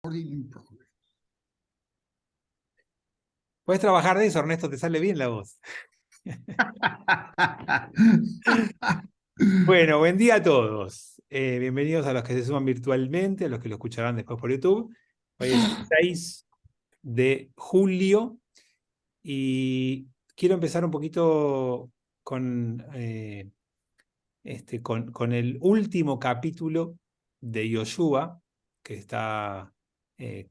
Puedes trabajar de eso, Ernesto, te sale bien la voz. Bueno, buen día a todos. Bienvenidos a los que se suman virtualmente, a los que lo escucharán después por YouTube. Hoy es 6 de julio y quiero empezar un poquito con con el último capítulo de Yoshua, que está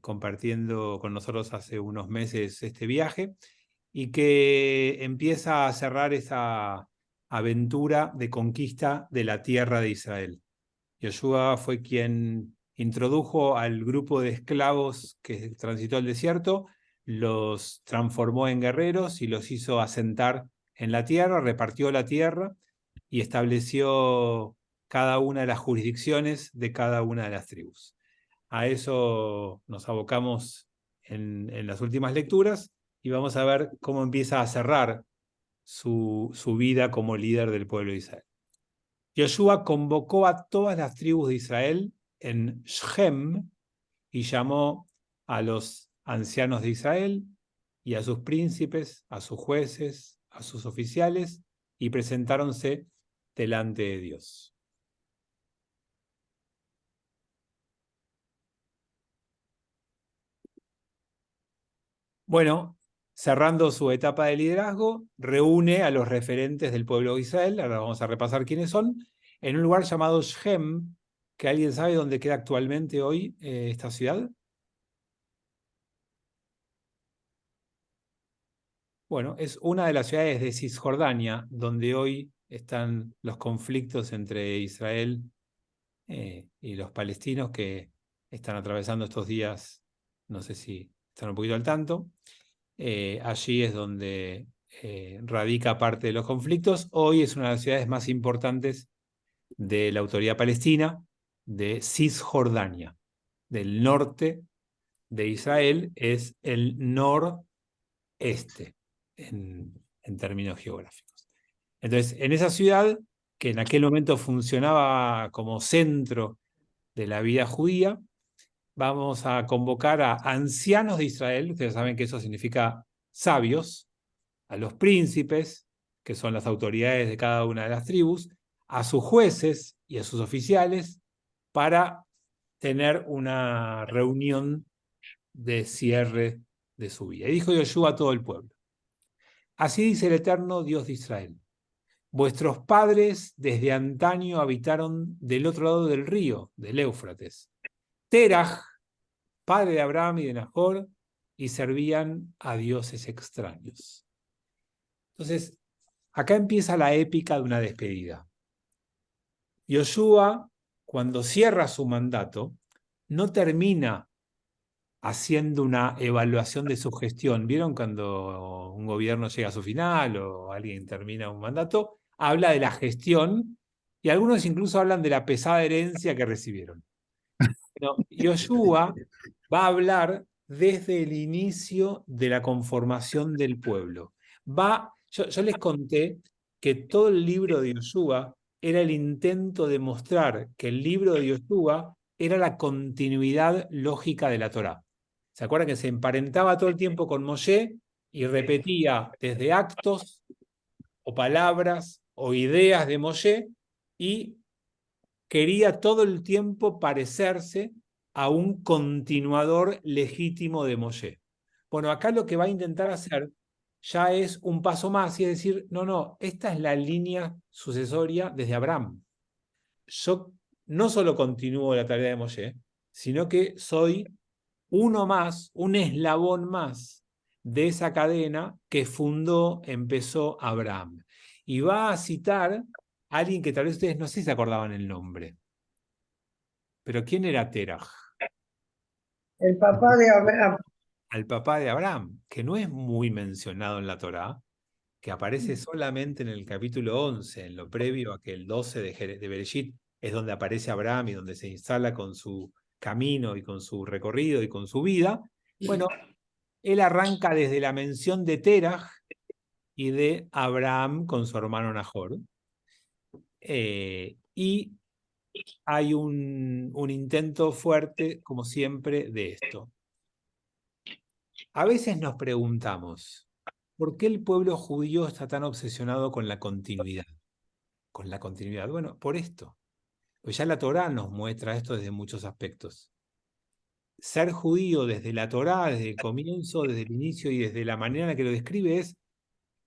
compartiendo con nosotros hace unos meses este viaje, y que empieza a cerrar esa aventura de conquista de la tierra de Israel. Yoshua fue quien introdujo al grupo de esclavos que transitó el desierto, los transformó en guerreros y los hizo asentar en la tierra, repartió la tierra y estableció cada una de las jurisdicciones de cada una de las tribus. A eso nos abocamos en las últimas lecturas y vamos a ver cómo empieza a cerrar su vida como líder del pueblo de Israel. Yoshua convocó a todas las tribus de Israel en Shechem y llamó a los ancianos de Israel y a sus príncipes, a sus jueces, a sus oficiales, y presentáronse delante de Dios. Bueno, cerrando su etapa de liderazgo, reúne a los referentes del pueblo de Israel, ahora vamos a repasar quiénes son, en un lugar llamado Shechem, que alguien sabe dónde queda actualmente hoy esta ciudad. Bueno, es una de las ciudades de Cisjordania, donde hoy están los conflictos entre Israel y los palestinos que están atravesando estos días, no sé si están un poquito al tanto. Allí es donde radica parte de los conflictos. Hoy es una de las ciudades más importantes de la autoridad palestina, de Cisjordania, del norte de Israel, es el noreste en términos geográficos. Entonces, en esa ciudad, que en aquel momento funcionaba como centro de la vida judía, vamos a convocar a ancianos de Israel, ustedes saben que eso significa sabios, a los príncipes, que son las autoridades de cada una de las tribus, a sus jueces y a sus oficiales, para tener una reunión de cierre de su vida. Y dijo Yoshua a todo el pueblo: así dice el eterno Dios de Israel: vuestros padres desde antaño habitaron del otro lado del río, del Éufrates, Teraj, padre de Abraham y de Nahor, y servían a dioses extraños. Entonces, acá empieza la épica de una despedida. Yoshua, cuando cierra su mandato, no termina haciendo una evaluación de su gestión. ¿Vieron cuando un gobierno llega a su final o alguien termina un mandato? Habla de la gestión y algunos incluso hablan de la pesada herencia que recibieron. Pero Yoshua va a hablar desde el inicio de la conformación del pueblo. Yo les conté que todo el libro de Yoshua era el intento de mostrar que el libro de Yoshua era la continuidad lógica de la Torá. ¿Se acuerdan que se emparentaba todo el tiempo con Moshe y repetía desde actos o palabras o ideas de Moshe y quería todo el tiempo parecerse a un continuador legítimo de Moshe? Bueno, acá lo que va a intentar hacer ya es un paso más y es decir, no, esta es la línea sucesoria desde Abraham. Yo no solo continúo la tarea de Moshe, sino que soy uno más, un eslabón más de esa cadena que empezó Abraham. Y va a citar a alguien que tal vez ustedes no sé si se acordaban el nombre. Pero ¿quién era Teraj? El papá de Abraham. Al papá de Abraham, que no es muy mencionado en la Torá, que aparece solamente en el capítulo 11, en lo previo a que el 12 de Bereshit es donde aparece Abraham y donde se instala con su camino y con su recorrido y con su vida. Bueno, él arranca desde la mención de Teraj y de Abraham con su hermano Nahor. Y hay un intento fuerte, como siempre, de esto. A veces nos preguntamos, ¿por qué el pueblo judío está tan obsesionado con la continuidad? Con la continuidad. Bueno, por esto. Pues ya la Torá nos muestra esto desde muchos aspectos. Ser judío desde la Torá, desde el comienzo, desde el inicio y desde la manera en la que lo describe es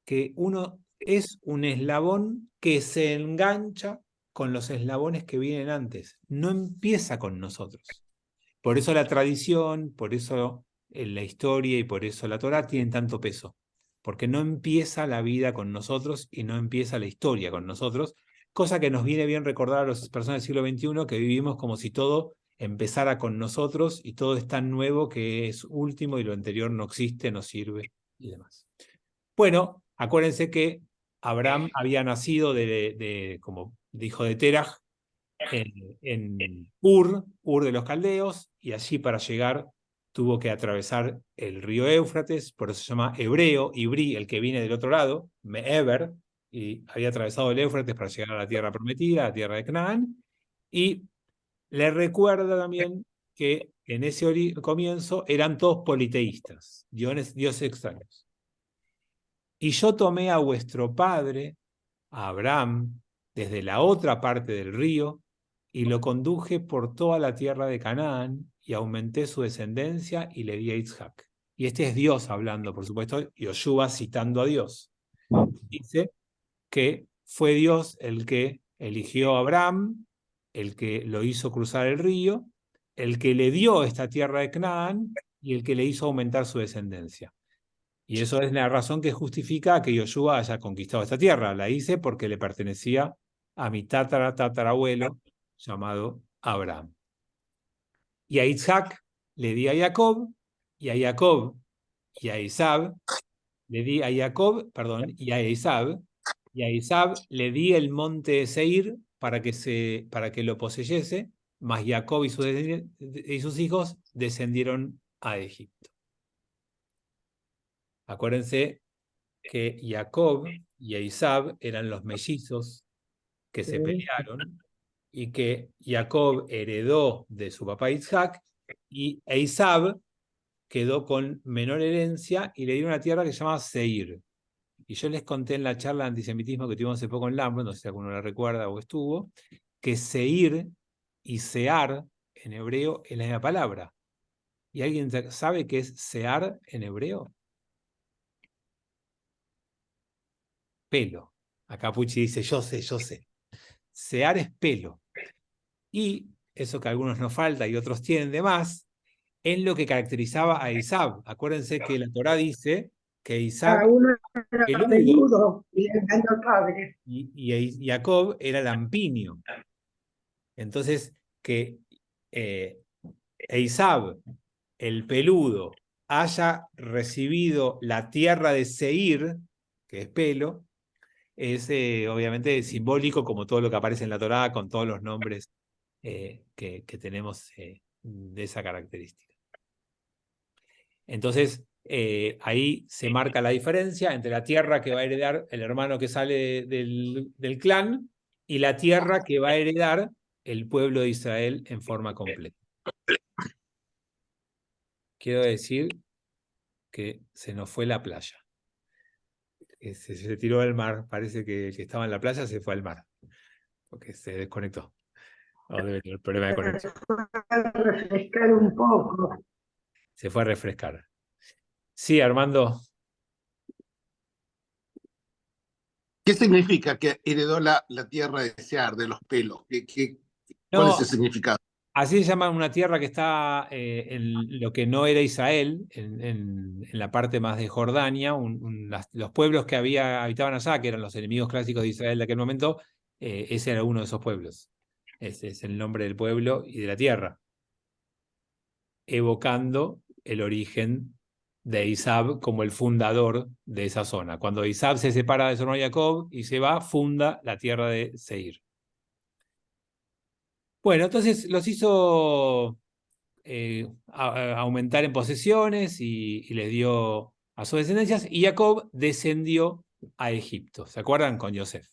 que uno es un eslabón que se engancha con los eslabones que vienen antes. No empieza con nosotros. Por eso la tradición, por eso la historia y por eso la Torá tienen tanto peso. Porque no empieza la vida con nosotros y no empieza la historia con nosotros, cosa que nos viene bien recordar a las personas del siglo XXI que vivimos como si todo empezara con nosotros y todo es tan nuevo que es último y lo anterior no existe, no sirve y demás. Bueno, acuérdense que Abraham había nacido como hijo de Teraj en Ur de los Caldeos, y allí para llegar tuvo que atravesar el río Éufrates, por eso se llama hebreo, Ibrí, el que viene del otro lado, Me'eber, y había atravesado el Éufrates para llegar a la tierra prometida, a la tierra de Canaán, y le recuerda también que en ese comienzo eran todos politeístas, dioses extraños. Y yo tomé a vuestro padre, a Abraham, desde la otra parte del río, y lo conduje por toda la tierra de Canaán, y aumenté su descendencia y le di a Isaac. Y este es Dios hablando, por supuesto, Yoshua citando a Dios. Dice que fue Dios el que eligió a Abraham, el que lo hizo cruzar el río, el que le dio esta tierra de Canaán y el que le hizo aumentar su descendencia. Y eso es la razón que justifica que Yoshua haya conquistado esta tierra. La hice porque le pertenecía a mi tatarabuelo llamado Abraham. Y a Isaac le di a Jacob, y a Jacob y a Isab le di a Jacob, perdón, y a Isab, le di el monte de Seir para que lo poseyese, mas Jacob y sus hijos descendieron a Egipto. Acuérdense que Jacob y Isab eran los mellizos que se pelearon y que Jacob heredó de su papá Isaac y Isab quedó con menor herencia y le dio una tierra que se llama Seir. Y yo les conté en la charla de antisemitismo que tuvimos hace poco en Lambro, no sé si alguno la recuerda o estuvo, que Seir y Sear en hebreo es la misma palabra. ¿Y alguien sabe qué es Sear en hebreo? Pelo. Acá Pucci dice, yo sé, yo sé. Sear es pelo. Y eso que a algunos nos falta y otros tienen de más, es lo que caracterizaba a Isab. Acuérdense que la Torá dice que Isab Uno era era peludo peludo y le engañó al padre. y Jacob era lampiño. Entonces, que Isab, el peludo, haya recibido la tierra de Seir, que es pelo, es obviamente simbólico como todo lo que aparece en la Torá con todos los nombres que tenemos de esa característica. Entonces, ahí se marca la diferencia entre la tierra que va a heredar el hermano que sale del clan y la tierra que va a heredar el pueblo de Israel en forma completa. Quiero decir que se nos fue la playa. Se tiró al mar, parece que el que estaba en la playa se fue al mar, porque se desconectó. O debe tener problema de conexión. Refrescar un poco. Se fue a refrescar. Sí, Armando. ¿Qué significa que heredó la tierra de Sear, de los pelos? ¿Cuál es No, el significado? así se llama una tierra que está en lo que no era Israel, en la parte más de Jordania. Los pueblos que habitaban allá, que eran los enemigos clásicos de Israel de aquel momento, ese era uno de esos pueblos. Ese es el nombre del pueblo y de la tierra, evocando el origen de Isab como el fundador de esa zona. Cuando Isab se separa de su hermano Jacob y se va, funda la tierra de Seir. Bueno, entonces los hizo aumentar en posesiones y les dio a sus descendencias, y Jacob descendió a Egipto. ¿Se acuerdan? Con Yosef.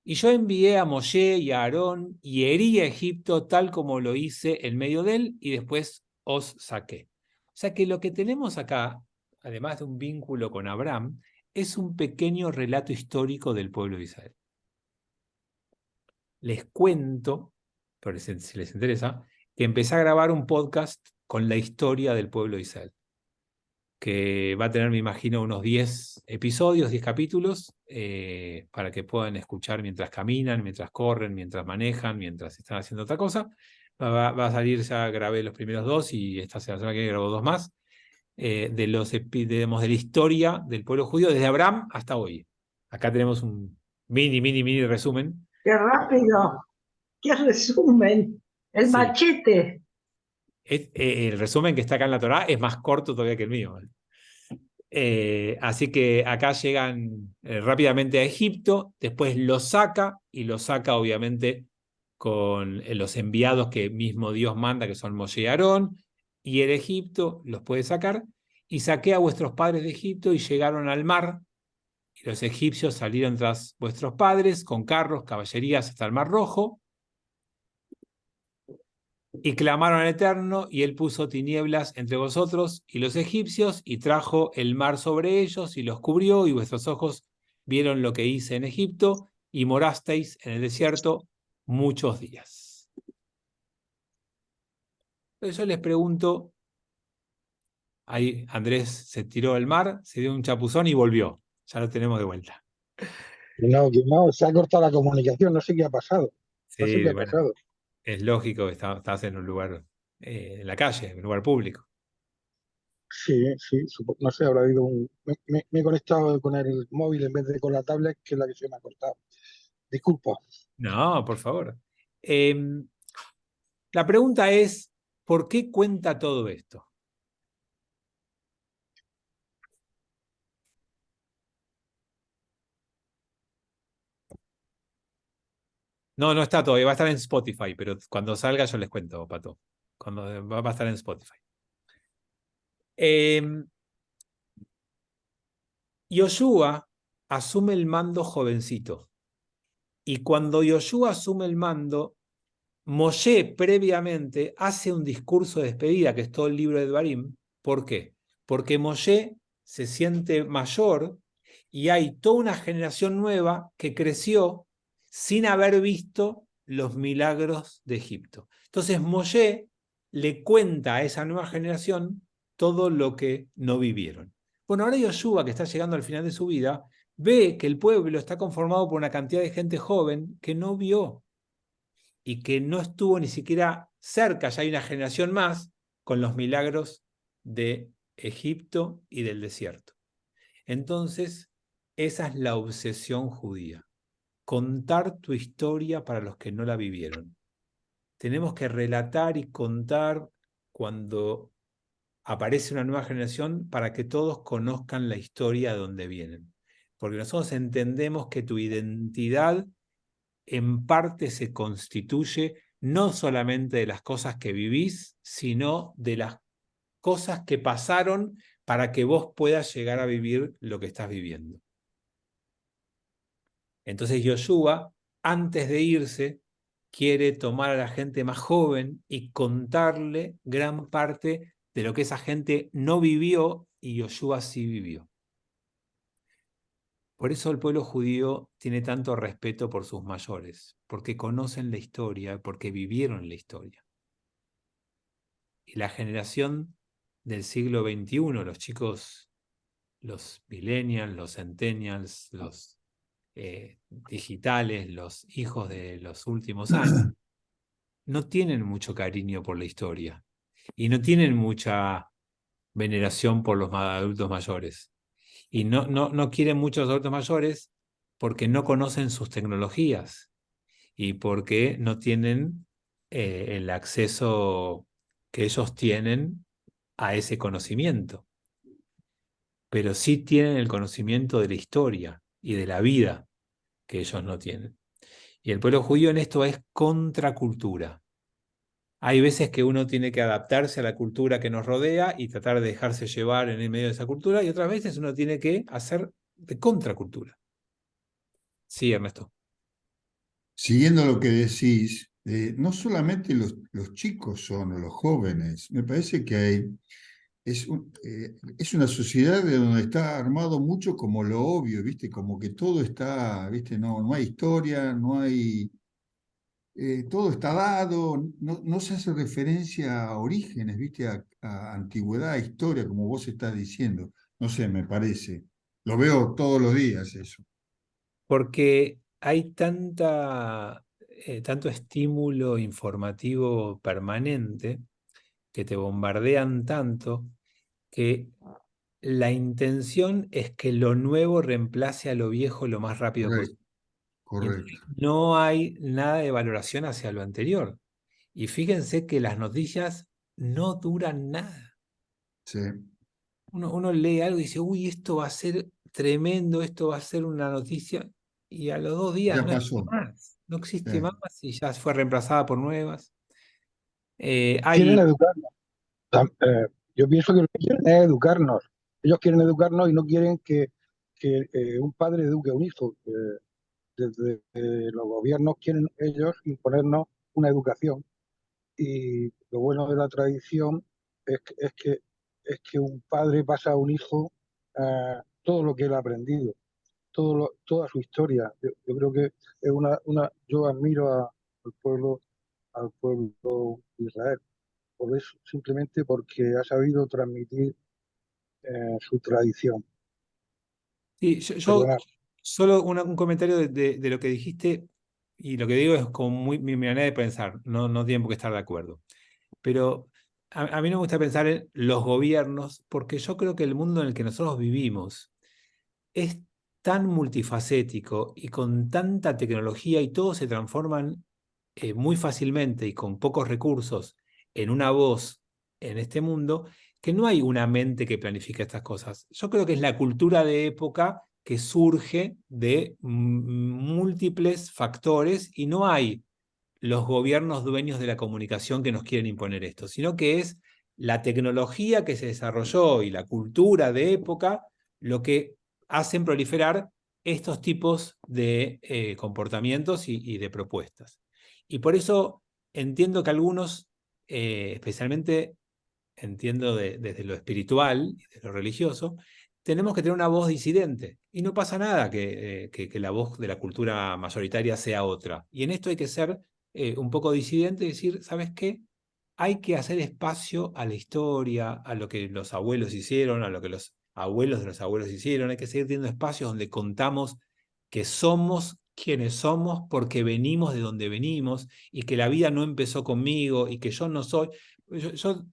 Y yo envié a Moshe y a Aarón y herí a Egipto tal como lo hice en medio de él y después os saqué. O sea que lo que tenemos acá, además de un vínculo con Abraham, es un pequeño relato histórico del pueblo de Israel. Les cuento, por si les interesa, que empecé a grabar un podcast con la historia del pueblo de Israel, que va a tener, me imagino, unos 10 episodios, 10 capítulos, para que puedan escuchar mientras caminan, mientras corren, mientras manejan, mientras están haciendo otra cosa. Va a salir, ya grabé los primeros 2 y esta semana que grabo 2 más, de la historia del pueblo judío desde Abraham hasta hoy. Acá tenemos un mini resumen. Qué rápido, qué resumen. El Sí. machete. El resumen que está acá en la Torá es más corto todavía que el mío. Así que acá llegan rápidamente a Egipto, después los saca, y los saca obviamente con los enviados que mismo Dios manda, que son Moshe y Aarón, y el Egipto los puede sacar, y saqué a vuestros padres de Egipto y llegaron al mar, y los egipcios salieron tras vuestros padres con carros, caballerías hasta el Mar Rojo, y clamaron al Eterno, y él puso tinieblas entre vosotros y los egipcios, y trajo el mar sobre ellos, y los cubrió, y vuestros ojos vieron lo que hice en Egipto, y morasteis en el desierto muchos días. Entonces yo les pregunto, ahí Andrés se tiró al mar, se dio un chapuzón y volvió. Ya lo tenemos de vuelta. Que no, se ha cortado la comunicación, no sé qué ha pasado. No sé Sí, qué ha bueno, pasado. es lógico que estás en un lugar, en la calle, en un lugar público. Sí, no sé, habrá habido me he conectado con el móvil en vez de con la tablet, que es la que se me ha cortado. Disculpa. No, por favor. La pregunta es, ¿por qué cuenta todo esto? No, no está todavía, va a estar en Spotify, pero cuando salga yo les cuento, Pato. Cuando va a estar en Spotify. Yoshua asume el mando jovencito. Y cuando Yoshua asume el mando, Moshe previamente hace un discurso de despedida, que es todo el libro de Devarim. ¿Por qué? Porque Moshe se siente mayor y hay toda una generación nueva que creció sin haber visto los milagros de Egipto. Entonces Moshe le cuenta a esa nueva generación todo lo que no vivieron. Bueno, ahora Yoshua, que está llegando al final de su vida, ve que el pueblo está conformado por una cantidad de gente joven que no vio y que no estuvo ni siquiera cerca, ya hay una generación más, con los milagros de Egipto y del desierto. Entonces, esa es la obsesión judía, contar tu historia para los que no la vivieron. Tenemos que relatar y contar cuando aparece una nueva generación para que todos conozcan la historia de donde vienen. Porque nosotros entendemos que tu identidad en parte se constituye no solamente de las cosas que vivís, sino de las cosas que pasaron para que vos puedas llegar a vivir lo que estás viviendo. Entonces Yoshua, antes de irse, quiere tomar a la gente más joven y contarle gran parte de lo que esa gente no vivió y Yoshua sí vivió. Por eso el pueblo judío tiene tanto respeto por sus mayores, porque conocen la historia, porque vivieron la historia. Y la generación del siglo XXI, los chicos, los millennials, los centennials, los digitales, los hijos de los últimos años, no tienen mucho cariño por la historia y no tienen mucha veneración por los adultos mayores. Y no quieren muchos adultos mayores porque no conocen sus tecnologías y porque no tienen el acceso que ellos tienen a ese conocimiento. Pero sí tienen el conocimiento de la historia y de la vida que ellos no tienen. Y el pueblo judío en esto es contracultura. Hay veces que uno tiene que adaptarse a la cultura que nos rodea y tratar de dejarse llevar en el medio de esa cultura, y otras veces uno tiene que hacer de contracultura. Sí, Ernesto. siguiendo lo que decís, no solamente los chicos son, o los jóvenes, me parece que es una sociedad de donde está armado mucho como lo obvio, ¿viste? Como que todo está, ¿viste? No hay historia, no hay, todo está dado, no se hace referencia a orígenes, ¿viste? A antigüedad, a historia, como vos estás diciendo. No sé, me parece. Lo veo todos los días eso. Porque hay tanto estímulo informativo permanente que te bombardean tanto que la intención es que lo nuevo reemplace a lo viejo lo más rápido Correcto, posible. Y entonces correcto. no hay nada de valoración hacia lo anterior. Y fíjense que las noticias no duran nada. Sí, Uno lee algo y dice, uy, esto va a ser tremendo, esto va a ser una noticia, y a los 2 días ya no existe pasó. más. No Sí. existe más y ya fue reemplazada por nuevas. Quieren Hay, educarnos. Yo pienso que lo que quieren es educarnos. Ellos quieren educarnos y no quieren que un padre eduque a un hijo. Desde los gobiernos quieren ellos imponernos una educación. Y lo bueno de la tradición es que un padre pasa a un hijo todo lo que él ha aprendido, toda su historia. Yo creo que es yo admiro al pueblo de Israel, por eso, simplemente porque ha sabido transmitir su tradición. sí, yo Perdona, solo un comentario de lo que dijiste, y lo que digo es como mi manera de pensar, no tienen por qué estar de acuerdo. Pero a mí no me gusta pensar en los gobiernos, porque yo creo que el mundo en el que nosotros vivimos es tan multifacético y con tanta tecnología y todos se transforman muy fácilmente y con pocos recursos en una voz en este mundo, que no hay una mente que planifique estas cosas. Yo creo que es la cultura de época que surge de múltiples factores y no hay los gobiernos dueños de la comunicación que nos quieren imponer esto, sino que es la tecnología que se desarrolló y la cultura de época lo que hacen proliferar estos tipos de comportamientos y de propuestas. Y por eso entiendo que algunos, especialmente entiendo desde lo espiritual y de lo religioso, tenemos que tener una voz disidente. Y no pasa nada que la voz de la cultura mayoritaria sea otra. Y en esto hay que ser un poco disidente y decir, ¿sabes qué? Hay que hacer espacio a la historia, a lo que los abuelos hicieron, a lo que los abuelos de los abuelos hicieron. Hay que seguir teniendo espacios donde contamos que somos quienes somos porque venimos de donde venimos y que la vida no empezó conmigo y que yo no soy. Yo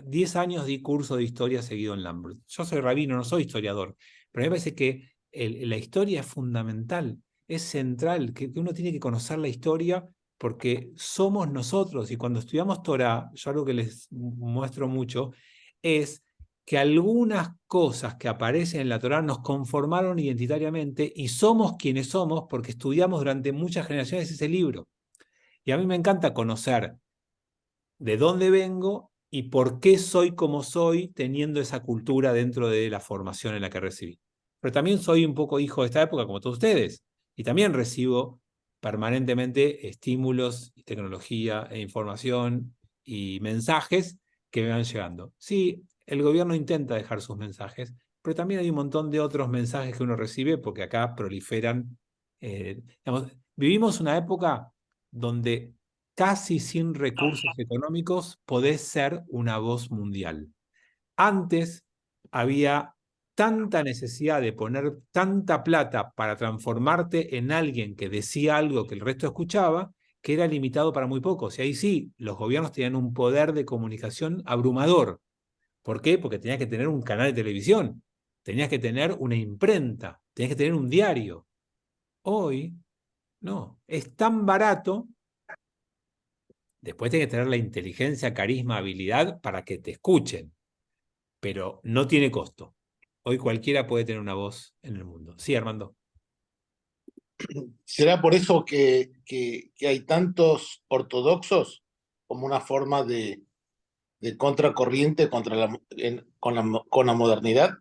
10 años di curso de historia seguido en Lambert. Yo soy rabino, no soy historiador, pero a mí me parece que la historia es fundamental, es central, que uno tiene que conocer la historia porque somos nosotros. Y cuando estudiamos Torah, yo algo que les muestro mucho es que algunas cosas que aparecen en la Torah nos conformaron identitariamente y somos quienes somos porque estudiamos durante muchas generaciones ese libro. Y a mí me encanta conocer de dónde vengo y por qué soy como soy teniendo esa cultura dentro de la formación en la que recibí. Pero también soy un poco hijo de esta época como todos ustedes y también recibo permanentemente estímulos, tecnología e información y mensajes que me van llegando. Sí, el gobierno intenta dejar sus mensajes, pero también hay un montón de otros mensajes que uno recibe porque acá proliferan. Digamos, vivimos una época donde casi sin recursos económicos podés ser una voz mundial. Antes había tanta necesidad de poner tanta plata para transformarte en alguien que decía algo que el resto escuchaba, que era limitado para muy pocos. Y ahí sí, los gobiernos tenían un poder de comunicación abrumador. ¿Por qué? Porque tenías que tener un canal de televisión, tenías que tener una imprenta, tenías que tener un diario. Hoy, no, es tan barato. Después tienes que tener la inteligencia, carisma, habilidad para que te escuchen, pero no tiene costo. Hoy cualquiera puede tener una voz en el mundo. Sí, Armando. ¿Será por eso que hay tantos ortodoxos como una forma de contracorriente contra con la modernidad?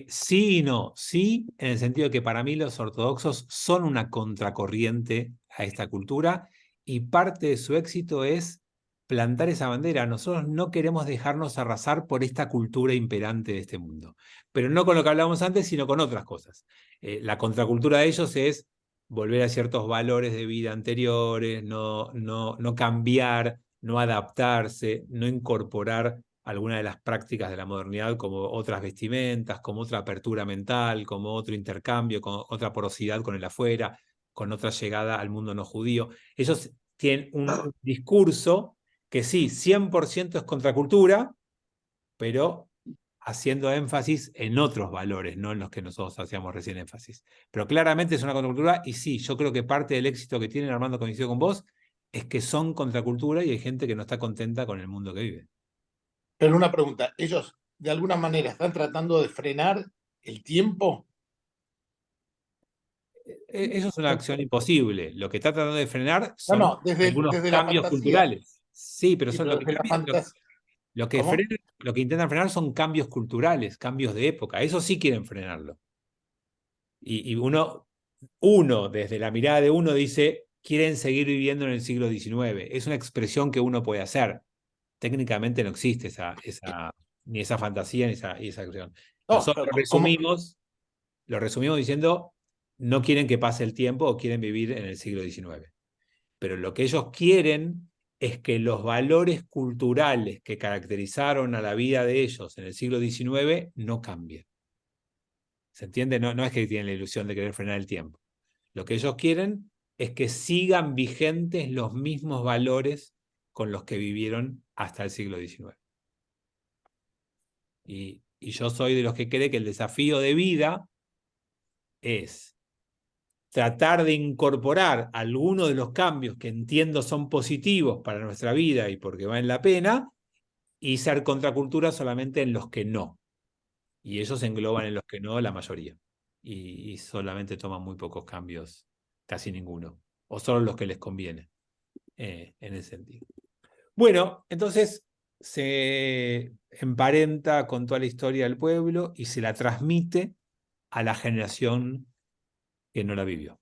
Sí y no. Sí, en el sentido de que para mí los ortodoxos son una contracorriente a esta cultura, y parte de su éxito es plantar esa bandera. Nosotros no queremos dejarnos arrasar por esta cultura imperante de este mundo, pero no con lo que hablábamos antes, sino con otras cosas. La contracultura de ellos es volver a ciertos valores de vida anteriores, no cambiar, no adaptarse, no incorporar alguna de las prácticas de la modernidad, como otras vestimentas, como otra apertura mental, como otro intercambio, con otra porosidad con el afuera, con otra llegada al mundo no judío. Ellos tienen un discurso que sí, 100% es contracultura, pero haciendo énfasis en otros valores, no en los que nosotros hacíamos recién énfasis. Pero claramente es una contracultura, y sí, yo creo que parte del éxito que tienen, Armando, coincido con vos, es que son contracultura y hay gente que no está contenta con el mundo que vive. Pero una pregunta, ¿ellos de alguna manera están tratando de frenar el tiempo? Eso es una acción imposible. Lo que está tratando de frenar son No, algunos desde la cambios fantasía. culturales. Sí, pero Sí, son pero lo que, desde la fantasía. lo que ¿Cómo? lo que intentan frenar son cambios culturales, cambios de época. Eso sí quieren frenarlo. Y uno, desde la mirada de uno, dice, quieren seguir viviendo en el siglo XIX. Es una expresión que uno puede hacer. Técnicamente no existe ni esa fantasía ni esa acción. No, Nosotros pero lo resumimos diciendo, no quieren que pase el tiempo o quieren vivir en el siglo XIX. Pero lo que ellos quieren es que los valores culturales que caracterizaron a la vida de ellos en el siglo XIX no cambien. ¿Se entiende? No es que tienen la ilusión de querer frenar el tiempo. Lo que ellos quieren es que sigan vigentes los mismos valores con los que vivieron hasta el siglo XIX. Y yo soy de los que cree que el desafío de vida es tratar de incorporar algunos de los cambios que entiendo son positivos para nuestra vida y porque valen la pena, y ser contracultura solamente en los que no. Y ellos engloban en los que no la mayoría. Y solamente toman muy pocos cambios, casi ninguno. O solo los que les conviene, en ese sentido. Bueno, entonces se emparenta con toda la historia del pueblo y se la transmite a la generación que no la vivió.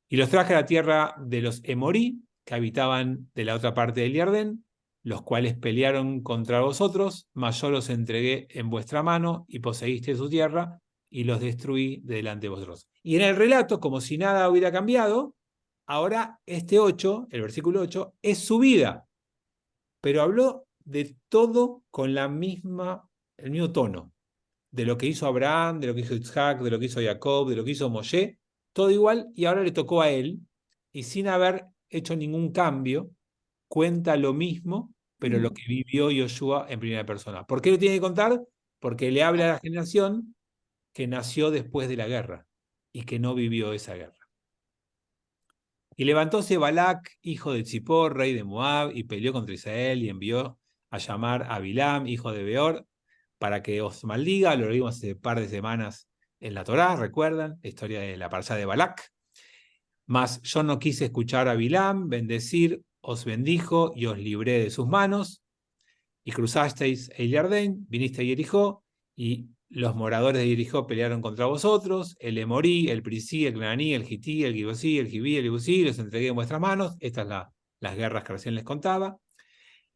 Y los traje a la tierra de los Emorí, que habitaban de la otra parte del Jordán, los cuales pelearon contra vosotros, mas yo los entregué en vuestra mano y poseíste su tierra y los destruí de delante de vosotros. Y en el relato, como si nada hubiera cambiado, ahora este 8, el versículo 8, es su vida, pero habló de todo con el mismo tono, de lo que hizo Abraham, de lo que hizo Isaac, de lo que hizo Jacob, de lo que hizo Moshe, todo igual, y ahora le tocó a él, y sin haber hecho ningún cambio, cuenta lo mismo, pero lo que vivió Yoshua en primera persona. ¿Por qué lo tiene que contar? Porque le habla a la generación que nació después de la guerra y que no vivió esa guerra. Y levantóse Balac, hijo de Zippor, rey de Moab, y peleó contra Israel y envió a llamar a Bilam, hijo de Beor, para que os maldiga. Lo leímos hace un par de semanas en la Torá, ¿recuerdan? La historia de la parasha de Balac. Mas yo no quise escuchar a Bilam bendecir, os bendijo y os libré de sus manos. Y cruzasteis el Jardín, viniste a Jericó, y los moradores de Jericó pelearon contra vosotros, el Emorí, el Prisí, el Cananí, el Gití, el Gibosí, el Gibí, el Ibusí, los entregué en vuestras manos. Estas son las guerras que recién les contaba.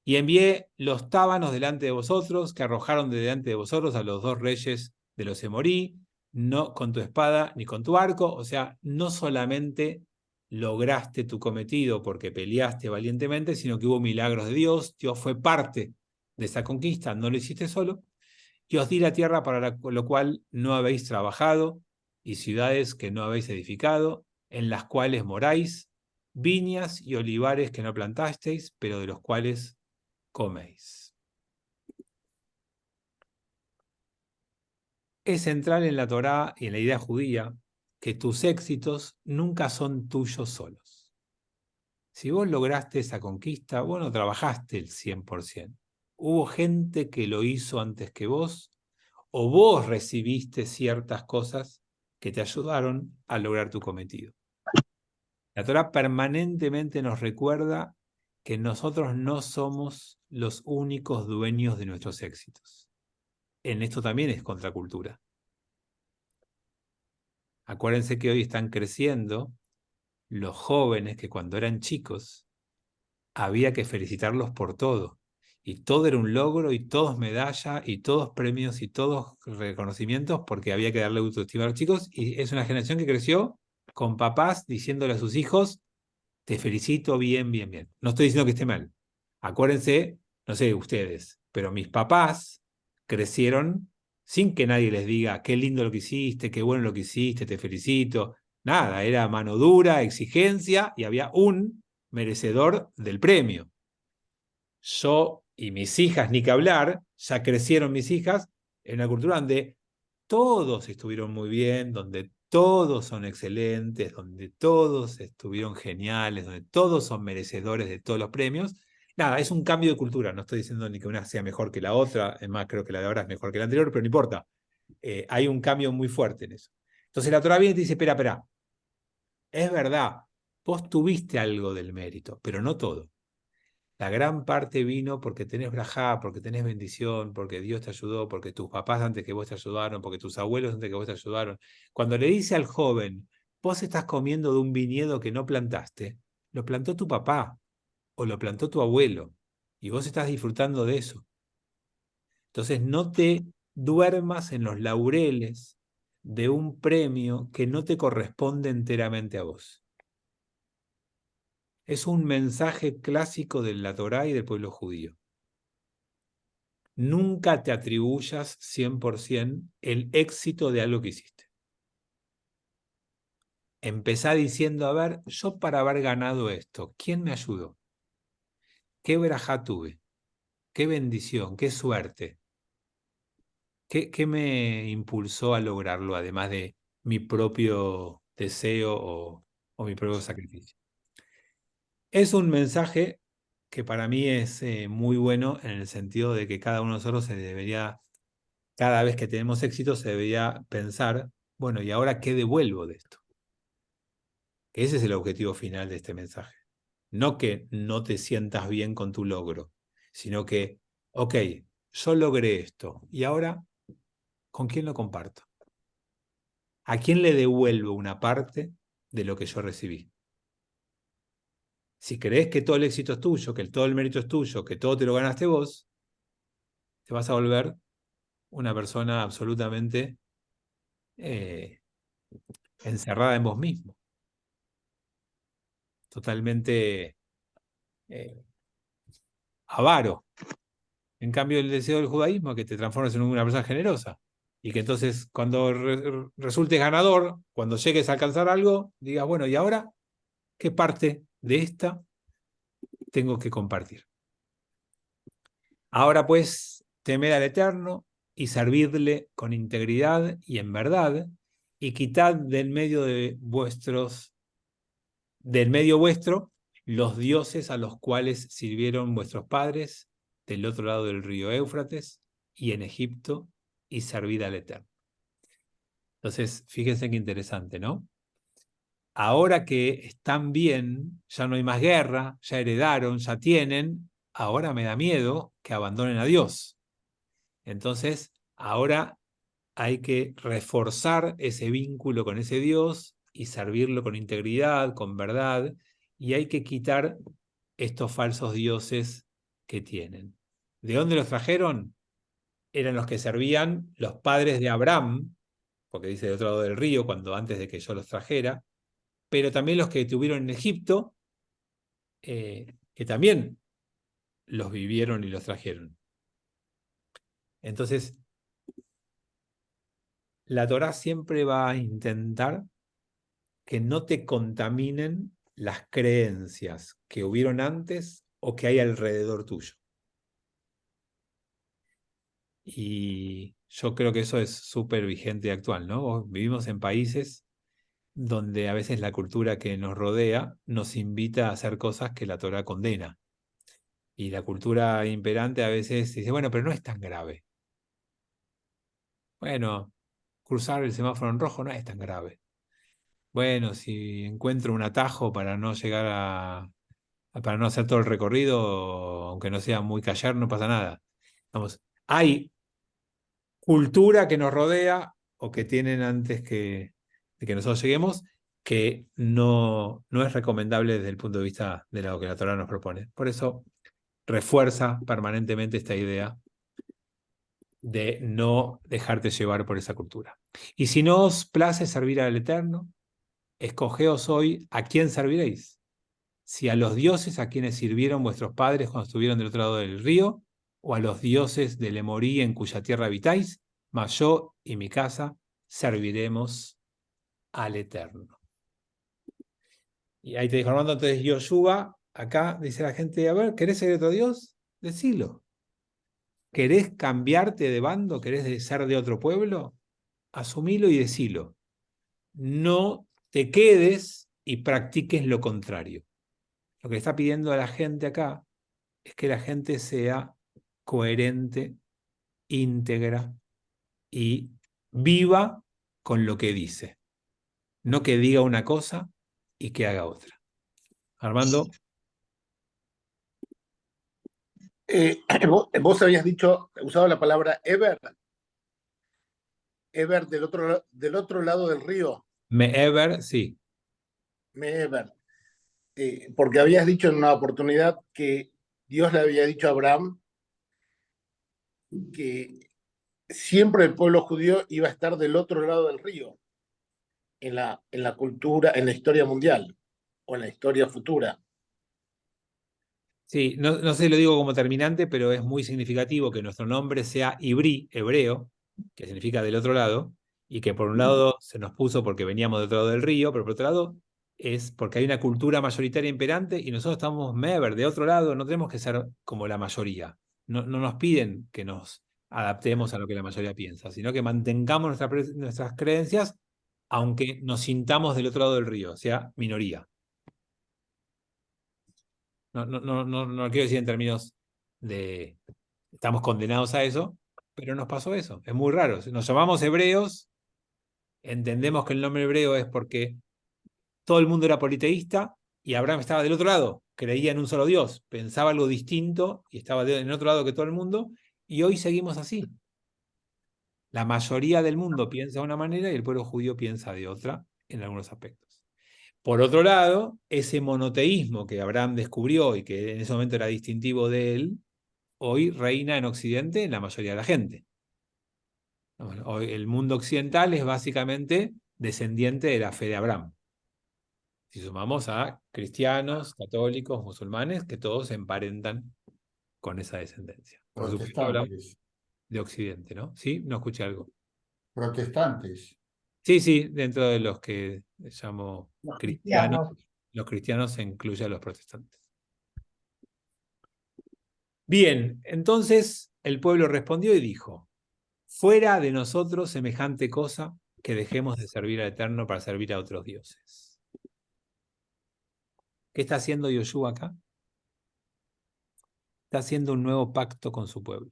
Y envié los tábanos delante de vosotros, que arrojaron de delante de vosotros a los 2 reyes de los Emorí, no con tu espada ni con tu arco. O sea, no solamente lograste tu cometido porque peleaste valientemente, sino que hubo milagros de Dios. Dios fue parte de esa conquista, no lo hiciste solo. Y os di la tierra para lo cual no habéis trabajado, y ciudades que no habéis edificado, en las cuales moráis, viñas y olivares que no plantasteis, pero de los cuales coméis. Es central en la Torá y en la idea judía que tus éxitos nunca son tuyos solos. Si vos lograste esa conquista, vos no trabajaste el 100%. Hubo gente que lo hizo antes que vos, o vos recibiste ciertas cosas que te ayudaron a lograr tu cometido. La Torá permanentemente nos recuerda que nosotros no somos los únicos dueños de nuestros éxitos. En esto también es contracultura. Acuérdense que hoy están creciendo los jóvenes que cuando eran chicos había que felicitarlos por todo. Y todo era un logro, y todos medallas, y todos premios, y todos reconocimientos, porque había que darle autoestima a los chicos. Y es una generación que creció con papás diciéndole a sus hijos, te felicito, bien, bien, bien. No estoy diciendo que esté mal. Acuérdense, no sé ustedes, pero mis papás crecieron sin que nadie les diga, qué lindo lo que hiciste, qué bueno lo que hiciste, te felicito. Nada, era mano dura, exigencia, y había un merecedor del premio. Yo y mis hijas, ni que hablar, ya crecieron mis hijas en una cultura donde todos estuvieron muy bien, donde todos son excelentes, donde todos estuvieron geniales, donde todos son merecedores de todos los premios. Nada, es un cambio de cultura, no estoy diciendo ni que una sea mejor que la otra, es más, creo que la de ahora es mejor que la anterior, pero no importa. Hay un cambio muy fuerte en eso. Entonces la Torá viene y te dice, espera, es verdad, vos tuviste algo del mérito, pero no todo. La gran parte vino porque tenés brajá, porque tenés bendición, porque Dios te ayudó, porque tus papás antes que vos te ayudaron, porque tus abuelos antes que vos te ayudaron. Cuando le dice al joven, vos estás comiendo de un viñedo que no plantaste, lo plantó tu papá o lo plantó tu abuelo y vos estás disfrutando de eso. Entonces no te duermas en los laureles de un premio que no te corresponde enteramente a vos. Es un mensaje clásico de la Torá y del pueblo judío. Nunca te atribuyas 100% el éxito de algo que hiciste. Empezá diciendo, a ver, yo para haber ganado esto, ¿quién me ayudó? ¿Qué verajá tuve? ¿Qué bendición? ¿Qué suerte? ¿Qué me impulsó a lograrlo, además de mi propio deseo o mi propio sacrificio? Es un mensaje que para mí es muy bueno en el sentido de que cada uno de nosotros se debería, cada vez que tenemos éxito, se debería pensar, bueno, ¿y ahora qué devuelvo de esto? Ese es el objetivo final de este mensaje. No que no te sientas bien con tu logro, sino que, ok, yo logré esto, y ahora, ¿con quién lo comparto? ¿A quién le devuelvo una parte de lo que yo recibí? Si crees que todo el éxito es tuyo, que todo el mérito es tuyo, que todo te lo ganaste vos, te vas a volver una persona absolutamente encerrada en vos mismo, totalmente avaro. En cambio, el deseo del judaísmo es que te transformes en una persona generosa. Y que entonces, cuando resultes ganador, cuando llegues a alcanzar algo, digas, bueno, ¿y ahora qué parte de esta tengo que compartir? Ahora pues, temed al Eterno y servidle con integridad y en verdad, y quitad del medio vuestro los dioses a los cuales sirvieron vuestros padres del otro lado del río Éufrates y en Egipto, y servid al Eterno. Entonces, fíjense qué interesante, ¿no? Ahora que están bien, ya no hay más guerra, ya heredaron, ya tienen, ahora me da miedo que abandonen a Dios. Entonces, ahora hay que reforzar ese vínculo con ese Dios y servirlo con integridad, con verdad, y hay que quitar estos falsos dioses que tienen. ¿De dónde los trajeron? Eran los que servían los padres de Abraham, porque dice de otro lado del río, cuando antes de que yo los trajera, pero también los que tuvieron en Egipto, que también los vivieron y los trajeron. Entonces, la Torá siempre va a intentar que no te contaminen las creencias que hubieron antes o que hay alrededor tuyo. Y yo creo que eso es súper vigente y actual, ¿no? Vivimos en países donde a veces la cultura que nos rodea nos invita a hacer cosas que la Torá condena. Y la cultura imperante a veces dice, bueno, pero no es tan grave. Bueno, cruzar el semáforo en rojo no es tan grave. Bueno, si encuentro un atajo para no llegar para no hacer todo el recorrido, aunque no sea muy callar, no pasa nada. Vamos, hay cultura que nos rodea o que tienen antes de que nosotros lleguemos, que no es recomendable desde el punto de vista de lo que la Torá nos propone. Por eso refuerza permanentemente esta idea de no dejarte llevar por esa cultura. Y si no os place servir al Eterno, escogeos hoy a quién serviréis. Si a los dioses a quienes sirvieron vuestros padres cuando estuvieron del otro lado del río, o a los dioses del Emorí en cuya tierra habitáis, mas yo y mi casa serviremos al Eterno. Y ahí te dijo Armando, entonces Yoshua, acá dice la gente, a ver, ¿querés ser otro Dios? Decilo. ¿Querés cambiarte de bando? ¿Querés ser de otro pueblo? Asumilo y decilo. No te quedes y practiques lo contrario. Lo que le está pidiendo a la gente acá es que la gente sea coherente, íntegra y viva con lo que dice. No que diga una cosa y que haga otra. Armando. Vos habías usado la palabra Eber del otro lado del río, Me'ever, sí. Meber, porque habías dicho en una oportunidad que Dios le había dicho a Abraham que siempre el pueblo judío iba a estar del otro lado del río, en la cultura, en la historia mundial, o en la historia futura. Sí, no sé si lo digo como terminante, pero es muy significativo que nuestro nombre sea Ibrí, hebreo, que significa del otro lado, y que por un lado se nos puso porque veníamos del otro lado del río, pero por otro lado es porque hay una cultura mayoritaria imperante y nosotros estamos Meber, de otro lado, no tenemos que ser como la mayoría. No nos piden que nos adaptemos a lo que la mayoría piensa, sino que mantengamos nuestras creencias, aunque nos sintamos del otro lado del río, o sea, minoría. No lo quiero decir en términos de estamos condenados a eso, pero nos pasó eso. Es muy raro. Nos llamamos hebreos, entendemos que el nombre hebreo es porque todo el mundo era politeísta y Abraham estaba del otro lado, creía en un solo Dios, pensaba algo distinto y estaba en otro lado que todo el mundo, y hoy seguimos así. La mayoría del mundo piensa de una manera y el pueblo judío piensa de otra en algunos aspectos. Por otro lado, ese monoteísmo que Abraham descubrió y que en ese momento era distintivo de él, hoy reina en Occidente en la mayoría de la gente. Bueno, hoy el mundo occidental es básicamente descendiente de la fe de Abraham. Si sumamos a cristianos, católicos, musulmanes, que todos se emparentan con esa descendencia. Por supuesto, hablamos Protestantes. de Occidente, ¿no? ¿Sí? No escuché algo. Protestantes. Sí, dentro de los que llamo Los cristianos, cristianos. los cristianos se incluye a los protestantes. Bien, entonces el pueblo respondió y dijo, fuera de nosotros semejante cosa que dejemos de servir al Eterno para servir a otros dioses. ¿Qué está haciendo Yoshua acá? Está haciendo un nuevo pacto con su pueblo.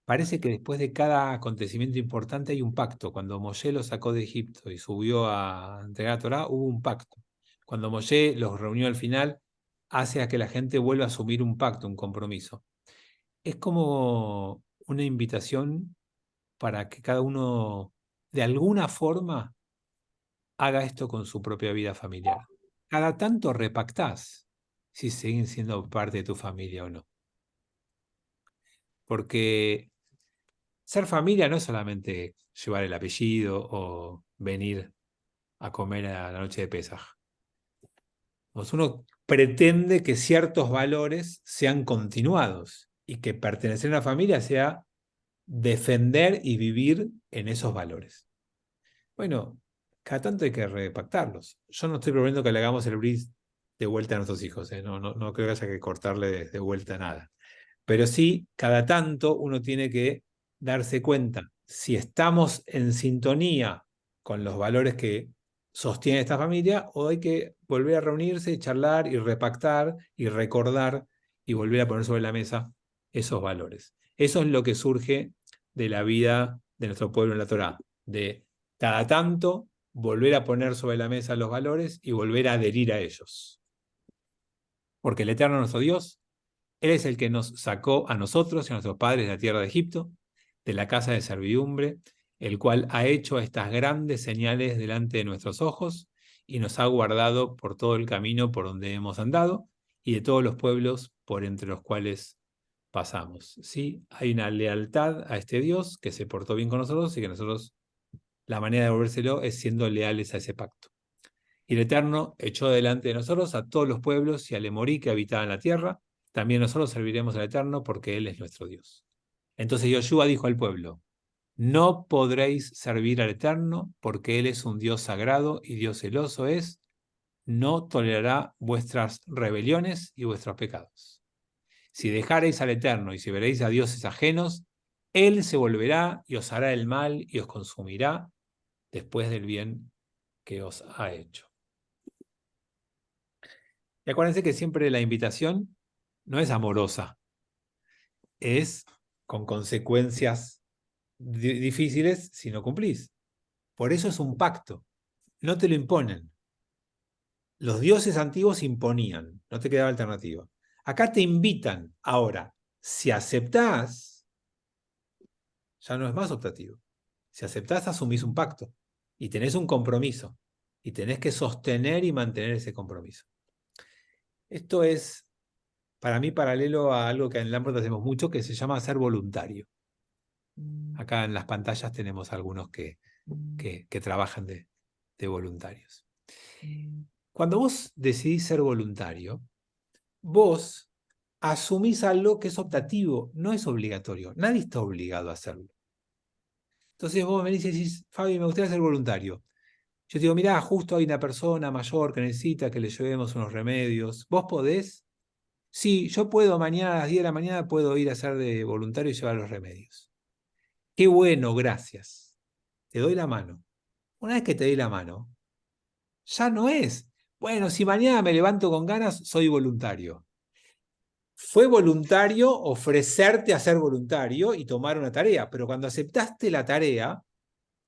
Parece que después de cada acontecimiento importante hay un pacto. Cuando Moshe los sacó de Egipto y subió a entregar a Torá, hubo un pacto. Cuando Moshe los reunió al final, hace a que la gente vuelva a asumir un pacto, un compromiso. Es como una invitación para que cada uno, de alguna forma, haga esto con su propia vida familiar. Cada tanto repactás si siguen siendo parte de tu familia o no. Porque ser familia no es solamente llevar el apellido o venir a comer a la noche de Pesaj. Uno pretende que ciertos valores sean continuados y que pertenecer a una familia sea defender y vivir en esos valores. Bueno, cada tanto hay que repactarlos. Yo no estoy proponiendo que le hagamos el bris de vuelta a nuestros hijos, ¿eh? No creo que haya que cortarle de vuelta nada. Pero sí, cada tanto uno tiene que darse cuenta si estamos en sintonía con los valores que sostiene esta familia o hay que volver a reunirse, charlar y repactar y recordar y volver a poner sobre la mesa esos valores. Eso es lo que surge de la vida de nuestro pueblo en la Torá, de cada tanto volver a poner sobre la mesa los valores y volver a adherir a ellos. Porque el Eterno nuestro Dios, Él es el que nos sacó a nosotros y a nuestros padres de la tierra de Egipto, de la casa de servidumbre, el cual ha hecho estas grandes señales delante de nuestros ojos, y nos ha guardado por todo el camino por donde hemos andado y de todos los pueblos por entre los cuales pasamos. ¿Sí? Hay una lealtad a este Dios que se portó bien con nosotros y que nosotros, la manera de devolvérselo es siendo leales a ese pacto. Y el Eterno echó delante de nosotros a todos los pueblos y al Emorí que habitaban la tierra. También nosotros serviremos al Eterno porque Él es nuestro Dios. Entonces Yoshua dijo al pueblo: no podréis servir al Eterno porque Él es un Dios sagrado y Dios celoso es, no tolerará vuestras rebeliones y vuestros pecados. Si dejareis al Eterno y si veréis a dioses ajenos, Él se volverá y os hará el mal y os consumirá después del bien que os ha hecho. Y acuérdense que siempre la invitación no es amorosa, es con consecuencias difíciles si no cumplís. Por eso es un pacto, no te lo imponen. Los dioses antiguos imponían, no te quedaba alternativa. Acá te invitan. Ahora, si aceptás, ya no es más optativo. Si aceptás, asumís un pacto y tenés un compromiso y tenés que sostener y mantener ese compromiso. Esto es, para mí, paralelo a algo que en Lamport hacemos mucho, que se llama ser voluntario. Acá en las pantallas tenemos algunos que trabajan de voluntarios. Cuando vos decidís ser voluntario, vos asumís algo que es optativo, no es obligatorio. Nadie está obligado a hacerlo. Entonces vos me venís y decís: Fabi, me gustaría ser voluntario. Yo te digo: mirá, justo hay una persona mayor que necesita que le llevemos unos remedios. ¿Vos podés? Sí, yo puedo mañana a las 10 de la mañana, puedo ir a ser de voluntario y llevar los remedios. Qué bueno, gracias. Te doy la mano. Una vez que te doy la mano, ya no es, bueno, si mañana me levanto con ganas, soy voluntario. Fue voluntario ofrecerte a ser voluntario y tomar una tarea, pero cuando aceptaste la tarea,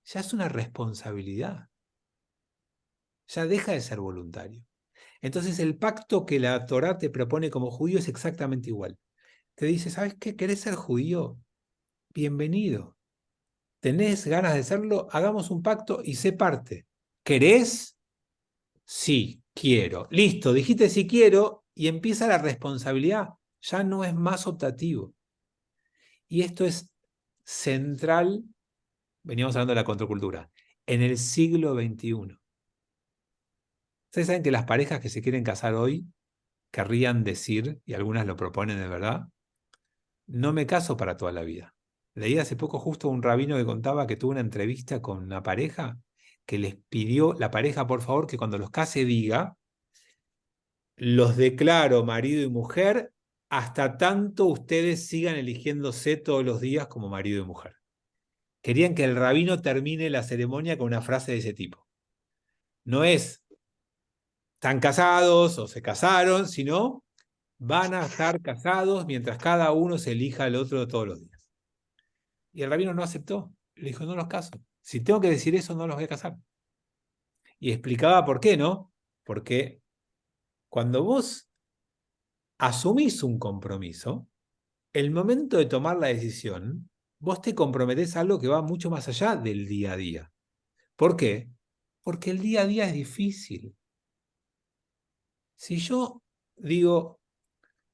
ya es una responsabilidad. Ya deja de ser voluntario. Entonces el pacto que la Torá te propone como judío es exactamente igual. Te dice: ¿sabes qué? ¿Querés ser judío? Bienvenido. ¿Tenés ganas de serlo? Hagamos un pacto y sé parte. ¿Querés? Sí, quiero. Listo, dijiste sí quiero y empieza la responsabilidad. Ya no es más optativo. Y esto es central, veníamos hablando de la contracultura, en el siglo XXI. Ustedes saben que las parejas que se quieren casar hoy querrían decir, y algunas lo proponen de verdad: no me caso para toda la vida. Leí hace poco justo un rabino que contaba que tuvo una entrevista con una pareja que les pidió la pareja, por favor, que cuando los case diga: los declaro marido y mujer hasta tanto ustedes sigan eligiéndose todos los días como marido y mujer. Querían que el rabino termine la ceremonia con una frase de ese tipo. No es están casados o se casaron, sino van a estar casados mientras cada uno se elija al otro todos los días. Y el rabino no aceptó. Le dijo: no los caso. Si tengo que decir eso, no los voy a casar. Y explicaba por qué, ¿no? Porque cuando vos asumís un compromiso, el momento de tomar la decisión, vos te comprometés a algo que va mucho más allá del día a día. ¿Por qué? Porque el día a día es difícil. Si yo digo: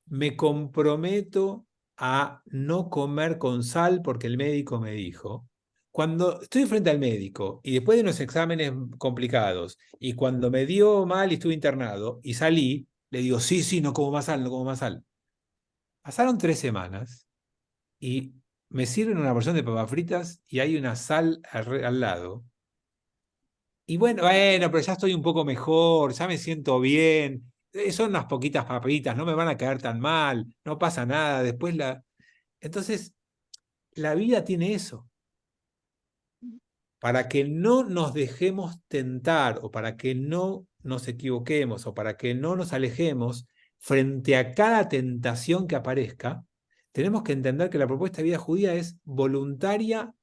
me comprometo a no comer con sal porque el médico me dijo, cuando estoy frente al médico y después de unos exámenes complicados y cuando me dio mal y estuve internado y salí, le digo: sí, sí, no como más sal, no como más sal. Pasaron 3 semanas y me sirven una porción de papas fritas y hay una sal al lado. Y bueno, pero ya estoy un poco mejor, ya me siento bien. Son unas poquitas papitas, no me van a caer tan mal, no pasa nada. Después Entonces, la vida tiene eso. Para que no nos dejemos tentar o para que no nos equivoquemos o para que no nos alejemos frente a cada tentación que aparezca, tenemos que entender que la propuesta de vida judía es voluntaria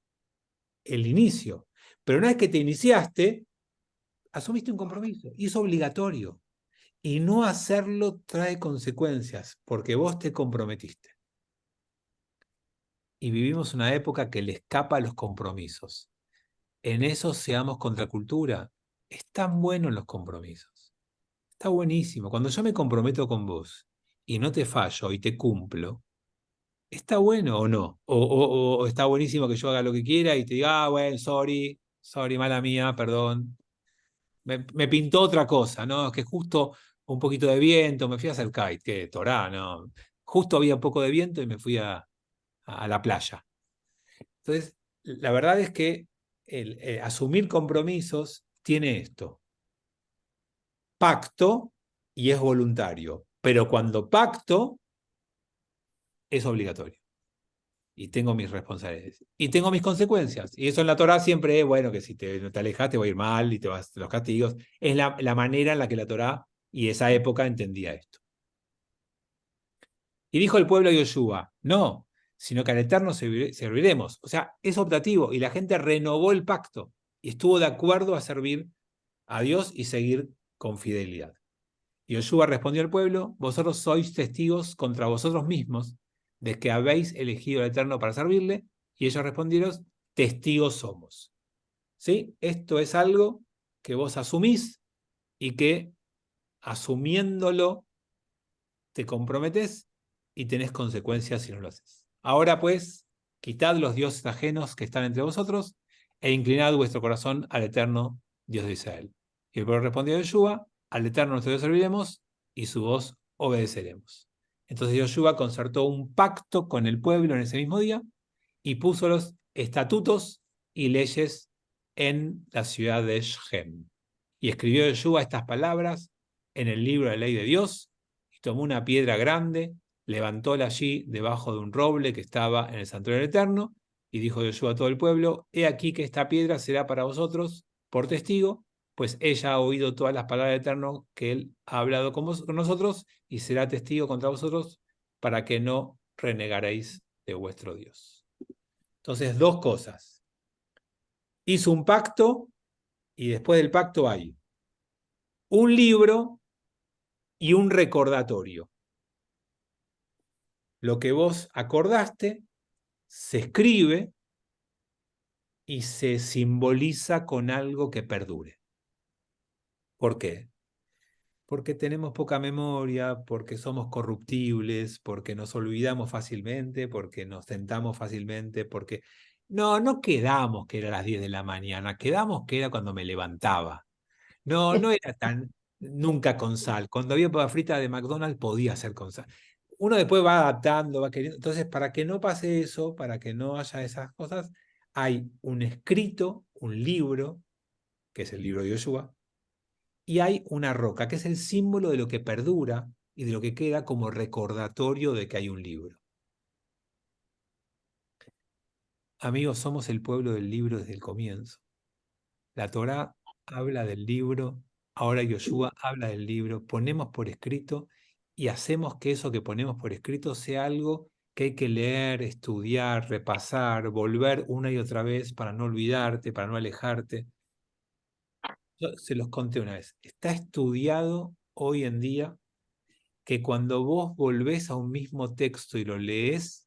el inicio. Pero una vez que te iniciaste, asumiste un compromiso y es obligatorio. Y no hacerlo trae consecuencias porque vos te comprometiste. Y vivimos una época que le escapa a los compromisos. En eso seamos contracultura. están buenos los compromisos. Está buenísimo. Cuando yo me comprometo con vos y no te fallo y te cumplo, ¿está bueno o no? O está buenísimo que yo haga lo que quiera y te diga, bueno, sorry, mala mía, perdón. Me pintó otra cosa, ¿no? Es que justo un poquito de viento, me fui a hacer kite, que Torá, ¿no? Justo había un poco de viento y me fui a la playa. Entonces, la verdad es que asumir compromisos tiene esto. Pacto y es voluntario, pero cuando pacto es obligatorio. Y tengo mis responsabilidades. Y tengo mis consecuencias. Y eso en la Torá siempre es, bueno, que si te alejas te va a ir mal y te vas los castigos. Es la manera en la que la Torá y esa época entendía esto. Y dijo el pueblo a Yoshua, no, sino que al Eterno serviremos. O sea, es optativo. Y la gente renovó el pacto y estuvo de acuerdo a servir a Dios y seguir con fidelidad. Y Yoshua respondió al pueblo, vosotros sois testigos contra vosotros mismos de que habéis elegido al Eterno para servirle. Y ellos respondieron, testigos somos. ¿Sí? Esto es algo que vos asumís y que asumiéndolo te comprometés y tenés consecuencias si no lo haces. Ahora pues, quitad los dioses ajenos que están entre vosotros e inclinad vuestro corazón al Eterno Dios de Israel. Y el pueblo respondió a Yoshua, al Eterno nuestro Dios serviremos y su voz obedeceremos. Entonces Yoshua concertó un pacto con el pueblo en ese mismo día y puso los estatutos y leyes en la ciudad de Shechem. Y escribió Yoshua estas palabras en el libro de la ley de Dios, y tomó una piedra grande, levantóla allí debajo de un roble que estaba en el santuario eterno, y dijo Yoshua a todo el pueblo, he aquí que esta piedra será para vosotros por testigo, pues ella ha oído todas las palabras del Eterno que él ha hablado con nosotros, y será testigo contra vosotros para que no renegaréis de vuestro Dios. Entonces, dos cosas. Hizo un pacto, y después del pacto hay un libro y un recordatorio. Lo que vos acordaste se escribe y se simboliza con algo que perdure. ¿Por qué? Porque tenemos poca memoria, porque somos corruptibles, porque nos olvidamos fácilmente, porque nos tentamos fácilmente, porque no quedamos que era a las 10 de la mañana, quedamos que era cuando me levantaba. No era tan nunca con sal. Cuando había papa frita de McDonald's podía ser con sal. Uno después va adaptando, va queriendo. Entonces, para que no pase eso, para que no haya esas cosas, hay un escrito, un libro, que es el libro de Yoshua, y hay una roca, que es el símbolo de lo que perdura y de lo que queda como recordatorio de que hay un libro. Amigos, somos el pueblo del libro desde el comienzo. La Torá habla del libro, ahora Yoshua habla del libro, ponemos por escrito y hacemos que eso que ponemos por escrito sea algo que hay que leer, estudiar, repasar, volver una y otra vez para no olvidarte, para no alejarte. Yo se los conté una vez. Está estudiado hoy en día que cuando vos volvés a un mismo texto y lo lees,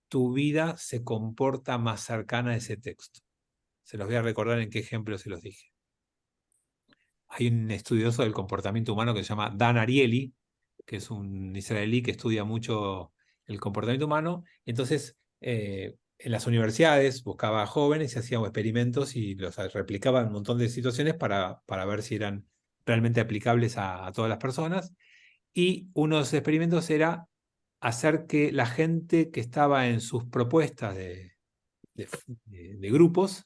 tu vida se comporta más cercana a ese texto. Se los voy a recordar en qué ejemplo se los dije. Hay un estudioso del comportamiento humano que se llama Dan Ariely, que es un israelí que estudia mucho el comportamiento humano. Entonces, en las universidades buscaba jóvenes y hacía experimentos y los replicaba en un montón de situaciones para ver si eran realmente aplicables a todas las personas. Y uno de esos experimentos era hacer que la gente que estaba en sus propuestas de grupos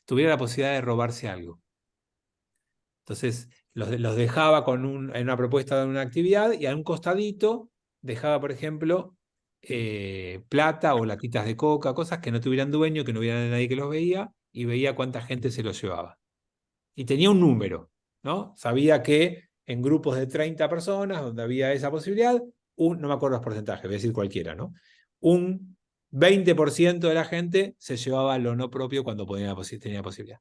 tuviera la posibilidad de robarse algo. Entonces los dejaba en una propuesta de una actividad y a un costadito dejaba, por ejemplo, plata o latitas de coca, cosas que no tuvieran dueño, que no hubiera nadie que los veía, y veía cuánta gente se los llevaba. Y tenía un número, ¿no? Sabía que en grupos de 30 personas, donde había esa posibilidad, no me acuerdo los porcentajes, voy a decir cualquiera, ¿no? Un 20% de la gente se llevaba lo no propio cuando tenía posibilidad.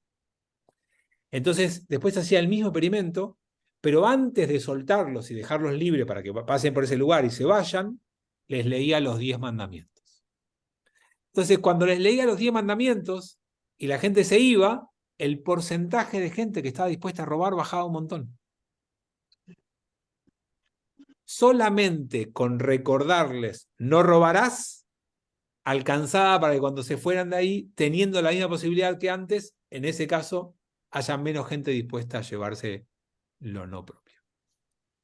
Entonces, después hacía el mismo experimento, pero antes de soltarlos y dejarlos libres para que pasen por ese lugar y se vayan, les leía los 10 mandamientos. Entonces, cuando les leía los 10 mandamientos y la gente se iba, el porcentaje de gente que estaba dispuesta a robar bajaba un montón. Solamente con recordarles, no robarás, alcanzaba para que cuando se fueran de ahí, teniendo la misma posibilidad que antes, en ese caso, haya menos gente dispuesta a llevarse lo no propio.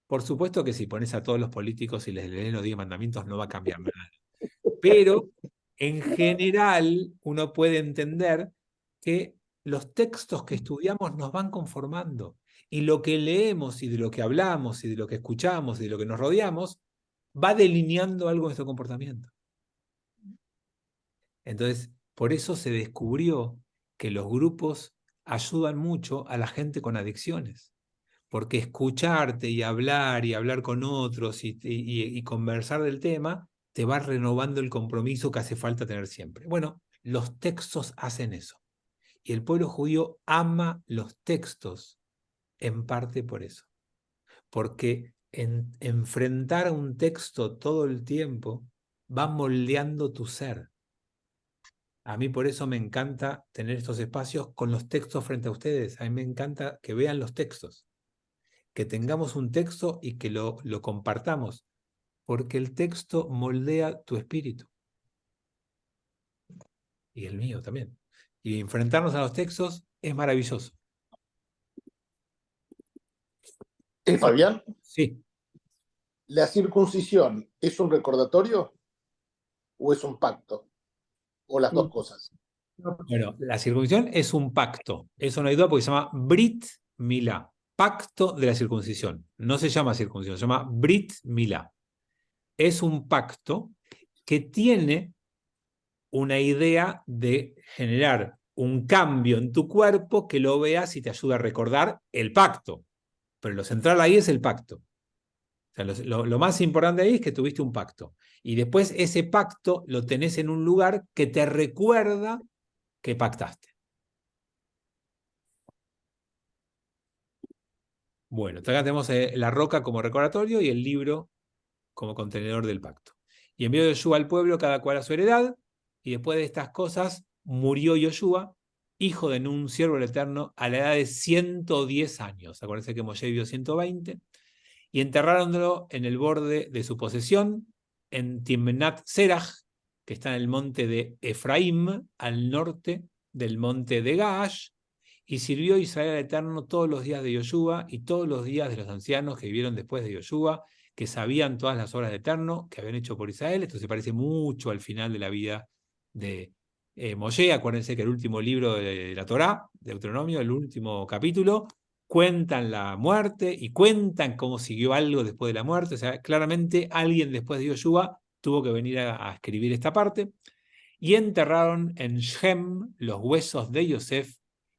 Por supuesto que si pones a todos los políticos y les lees los 10 mandamientos no va a cambiar nada. Pero en general uno puede entender que los textos que estudiamos nos van conformando y lo que leemos y de lo que hablamos y de lo que escuchamos y de lo que nos rodeamos va delineando algo de nuestro comportamiento. Entonces, por eso se descubrió que los grupos ayudan mucho a la gente con adicciones. Porque escucharte y hablar con otros y conversar del tema te va renovando el compromiso que hace falta tener siempre. Bueno, los textos hacen eso. Y el pueblo judío ama los textos en parte por eso. Porque enfrentar a un texto todo el tiempo va moldeando tu ser. A mí por eso me encanta tener estos espacios con los textos frente a ustedes. A mí me encanta que vean los textos. Que tengamos un texto y que lo compartamos, porque el texto moldea tu espíritu. Y el mío también. Y enfrentarnos a los textos es maravilloso. Fabián, Sí. ¿la circuncisión es un recordatorio o es un pacto? ¿O las dos cosas? Bueno, la circuncisión es un pacto. Eso no hay duda porque se llama Brit Milá. Pacto de la circuncisión. No se llama circuncisión, se llama Brit Milá. Es un pacto que tiene una idea de generar un cambio en tu cuerpo que lo veas y te ayuda a recordar el pacto. Pero lo central ahí es el pacto. O sea, lo más importante ahí es que tuviste un pacto. Y después ese pacto lo tenés en un lugar que te recuerda que pactaste. Bueno, acá tenemos la roca como recordatorio y el libro como contenedor del pacto. Y envió Yoshua al pueblo cada cual a su heredad, y después de estas cosas murió Yoshua, hijo de Nun, siervo del Eterno, a la edad de 110 años. Acuérdense que Moshe vivió 120, y enterráronlo en el borde de su posesión, en Timnat Serach, que está en el monte de Efraim, al norte del monte de Gaash, y sirvió Israel al Eterno todos los días de Yoshua y todos los días de los ancianos que vivieron después de Yoshua, que sabían todas las obras del Eterno que habían hecho por Israel. Esto se parece mucho al final de la vida de Moshe. Acuérdense que el último libro de la Torá, Deuteronomio, el último capítulo, cuentan la muerte y cuentan cómo siguió algo después de la muerte. O sea, claramente alguien después de Yoshua tuvo que venir a escribir esta parte. Y enterraron en Shem los huesos de Yosef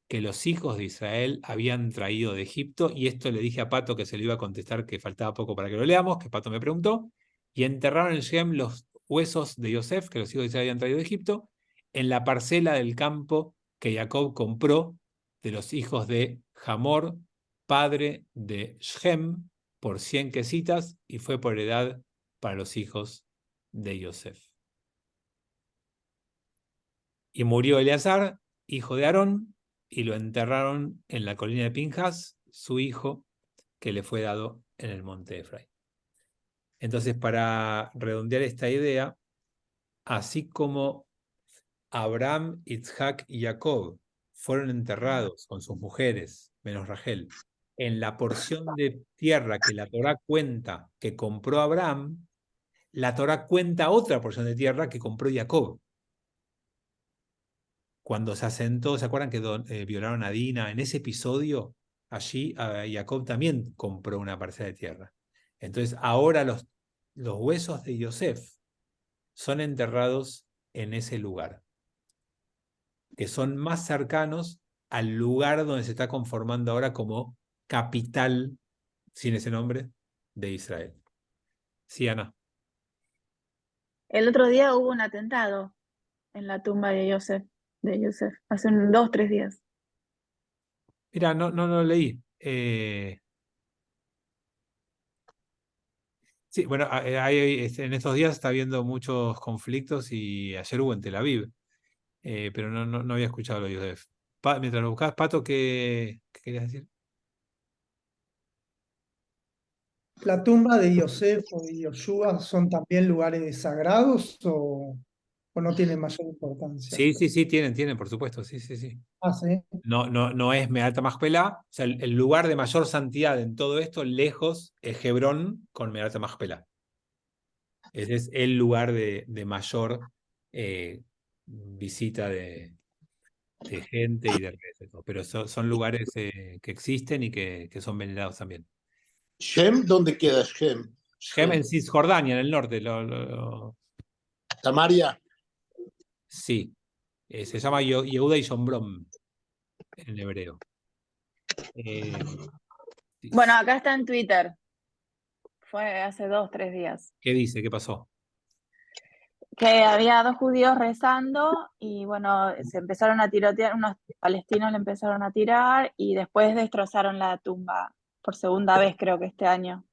que los hijos de Israel habían traído de Egipto. Y esto le dije a Pato que se lo iba a contestar, que faltaba poco para que lo leamos, que Pato me preguntó. Y enterraron en Shem los huesos de Yosef que los hijos de Israel habían traído de Egipto en la parcela del campo que Jacob compró de los hijos de Hamor, padre de Shem, por 100 quesitas, y fue por heredad para los hijos de Yosef. Y murió Eleazar, hijo de Aarón, y lo enterraron en la colina de Pinjas, su hijo, que le fue dado en el monte de Efraín. Entonces, para redondear esta idea, así como Abraham, Isaac y Jacob fueron enterrados con sus mujeres, menos Rachel, en la porción de tierra que la Torá cuenta que compró Abraham, la Torá cuenta otra porción de tierra que compró Jacob. Cuando se asentó, ¿se acuerdan que violaron a Dina? En ese episodio, allí Jacob también compró una parcela de tierra. Entonces, ahora los huesos de Yosef son enterrados en ese lugar, que son más cercanos al lugar donde se está conformando ahora como capital, sin ese nombre, de Israel. Sí, Ana. El otro día hubo un atentado en la tumba de Yosef, hace 2 o 3 días. Mira, no lo leí. Sí, bueno, en estos días está habiendo muchos conflictos y ayer hubo en Tel Aviv, pero no había escuchado lo de Yosef. mientras lo buscás, Pato, ¿qué querías decir? ¿La tumba de Yosef o de Yoshua son también lugares sagrados o no tienen mayor importancia? Sí, tienen, por supuesto, sí. Ah, sí. No es Meat Machpelah, o sea, el lugar de mayor santidad en todo esto, lejos, es Hebrón con Meat Machpelah. Ese es el lugar de mayor visita de gente y de redes, pero son lugares que existen y que son venerados también. ¿Shem? ¿Dónde queda Shem? Shem en Cisjordania, en el norte. Samaria. Sí, se llama Yehuda y Shombrón en hebreo. Bueno, acá está en Twitter. Fue hace 2, 3 días. ¿Qué dice? ¿Qué pasó? Que había 2 judíos rezando y bueno, se empezaron a tirotear, unos palestinos le empezaron a tirar y después destrozaron la tumba por segunda vez, creo que este año.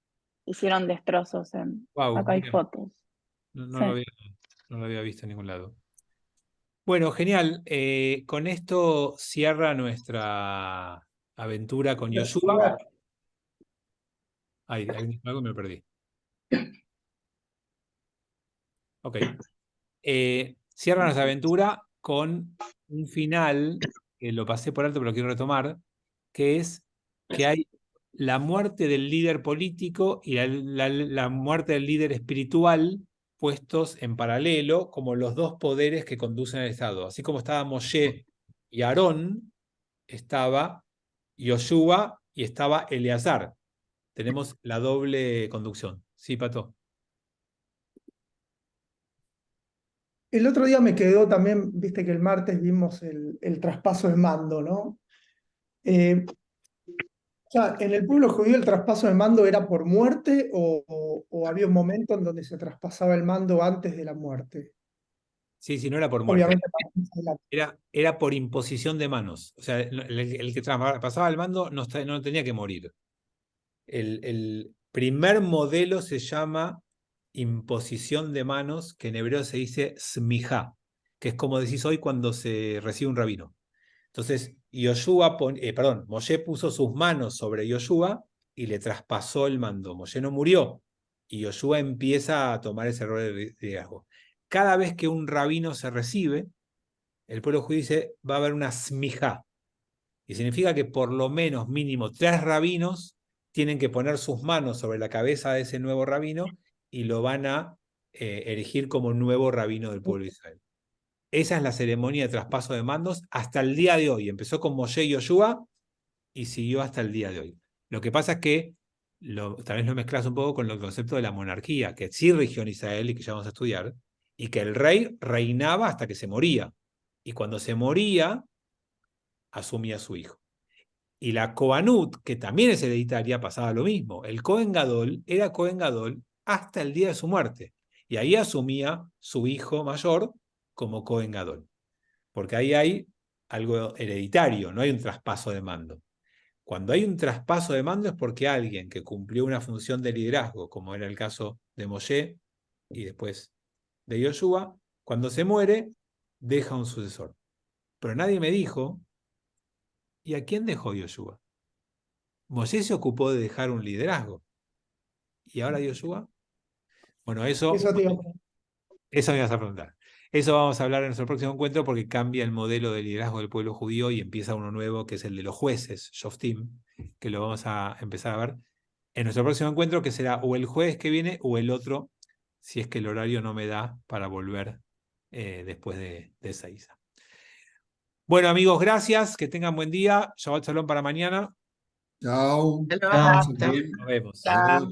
Hicieron destrozos. Wow, Acá hay mira, fotos. no Sí. lo había visto en ningún lado. Bueno, genial. Con esto cierra nuestra aventura con Yoshua. Algo me perdí. Ok. Cierra nuestra aventura con un final, que lo pasé por alto pero lo quiero retomar, que es que hay la muerte del líder político y la muerte del líder espiritual puestos en paralelo como los dos poderes que conducen al Estado. Así como estaba Moshe y Aarón, estaba Yoshua y estaba Eleazar. Tenemos la doble conducción. ¿Sí, Pato? El otro día me quedó también, viste que el martes vimos el traspaso de mando, ¿no? O sea, en el pueblo judío el traspaso de mando era por muerte o había un momento en donde se traspasaba el mando antes de la muerte. Sí, no era por muerte. Obviamente más adelante. Era por imposición de manos. O sea, el que pasaba el mando no tenía que morir. El primer modelo se llama imposición de manos, que en hebreo se dice smijá, que es como decís hoy cuando se recibe un rabino. Entonces, Moshe puso sus manos sobre Yoshua y le traspasó el mando. Moshe no murió y Yoshua empieza a tomar ese rol de liderazgo. Cada vez que un rabino se recibe, el pueblo judío dice, va a haber una smijá. Y significa que por lo menos mínimo 3 rabinos tienen que poner sus manos sobre la cabeza de ese nuevo rabino y lo van a erigir como nuevo rabino del pueblo de Israel. Esa es la ceremonia de traspaso de mandos hasta el día de hoy. Empezó con Moshe y Yoshua y siguió hasta el día de hoy. Lo que pasa es que tal vez lo mezclas un poco con el concepto de la monarquía, que sí rigió en Israel y que ya vamos a estudiar, y que el rey reinaba hasta que se moría. Y cuando se moría, asumía a su hijo. Y la Kohanut, que también es hereditaria, pasaba lo mismo. El Kohen Gadol era Kohen Gadol hasta el día de su muerte. Y ahí asumía su hijo mayor como Kohen Gadol. Porque ahí hay algo hereditario, no hay un traspaso de mando. Cuando hay un traspaso de mando es porque alguien que cumplió una función de liderazgo, como era el caso de Moshe y después de Yoshua, cuando se muere, deja un sucesor. Pero nadie me dijo, ¿y a quién dejó Yoshua? Moshe se ocupó de dejar un liderazgo. ¿Y ahora Yoshua? Bueno, eso Eso te iba a me vas a preguntar. Eso vamos a hablar en nuestro próximo encuentro porque cambia el modelo de liderazgo del pueblo judío y empieza uno nuevo que es el de los jueces, Shoftim, que lo vamos a empezar a ver en nuestro próximo encuentro, que será o el jueves que viene o el otro, si es que el horario no me da para volver después de esa isa. Bueno, amigos, gracias. Que tengan buen día. Shabbat Shalom para mañana. Chao. Chao. Nos vemos. Chao.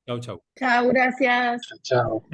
Chau, chau. Chao, gracias. Chao.